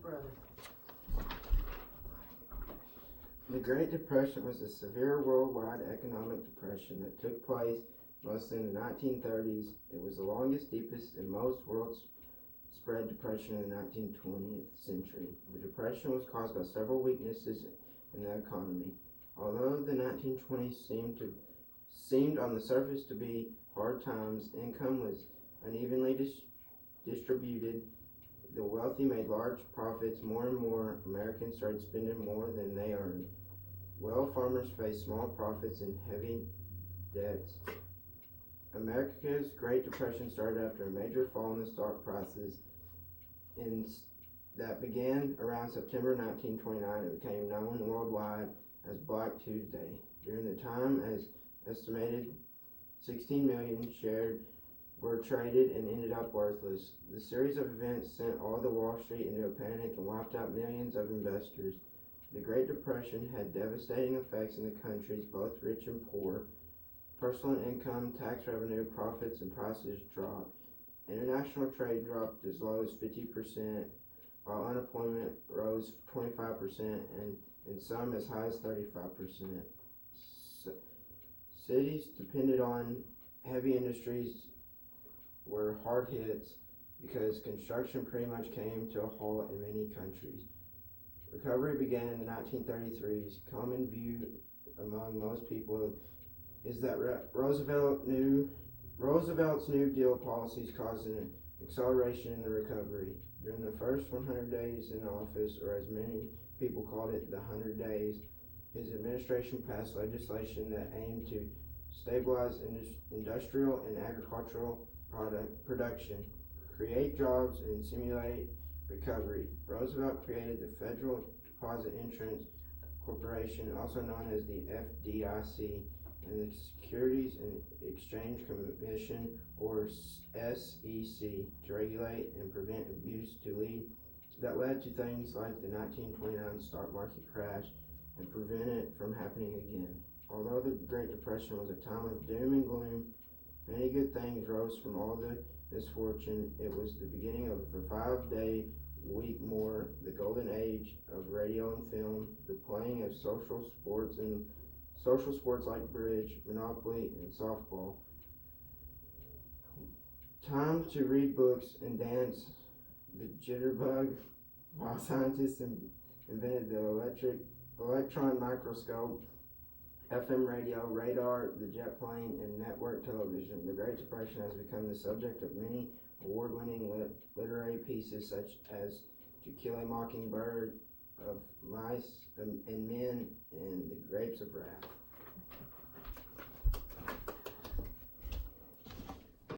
brother. The Great Depression was a severe worldwide economic depression that took place mostly in the 1930s. It was the longest, deepest, and most world-spread depression in the 19th century. The depression was caused by several weaknesses in the economy. Although the 1920s seemed on the surface to be hard times, income was unevenly distributed. The wealthy made large profits. More and more Americans started spending more than they earned. Well, farmers faced small profits and heavy debts. America's Great Depression started after a major fall in the stock prices that began around September 1929. It became known worldwide as Black Tuesday. During the time, as estimated 16 million shares were traded and ended up worthless. The series of events sent all the Wall Street into a panic and wiped out millions of investors. The Great Depression had devastating effects in the countries, both rich and poor. Personal income, tax revenue, profits, and prices dropped. International trade dropped as low as 50%, while unemployment rose 25% and in some as high as 35%. Cities depended on heavy industries were hard hits because construction pretty much came to a halt in many countries. Recovery began in the 1933s. Common view among most people is that Roosevelt's New Deal policies caused an acceleration in the recovery. During the first 100 days in office, or as many people called it, the 100 days, his administration passed legislation that aimed to stabilize industrial and agricultural production, create jobs, and stimulate recovery. Roosevelt created the Federal Deposit Insurance Corporation, also known as the FDIC, and the Securities and Exchange Commission, or SEC, to regulate and prevent abuse that led to things like the 1929 stock market crash and prevent it from happening again. Although the Great Depression was a time of doom and gloom, many good things rose from all the misfortune. It was the beginning of the 5-day week more, the golden age of radio and film, the playing of social sports like bridge, Monopoly, and softball. Time to read books and dance, the jitterbug, while scientists invented the electron microscope, FM radio, radar, the jet plane, and network television. The Great Depression has become the subject of many award-winning literary pieces such as To Kill a Mockingbird, Of Mice and Men, and The Grapes of Wrath.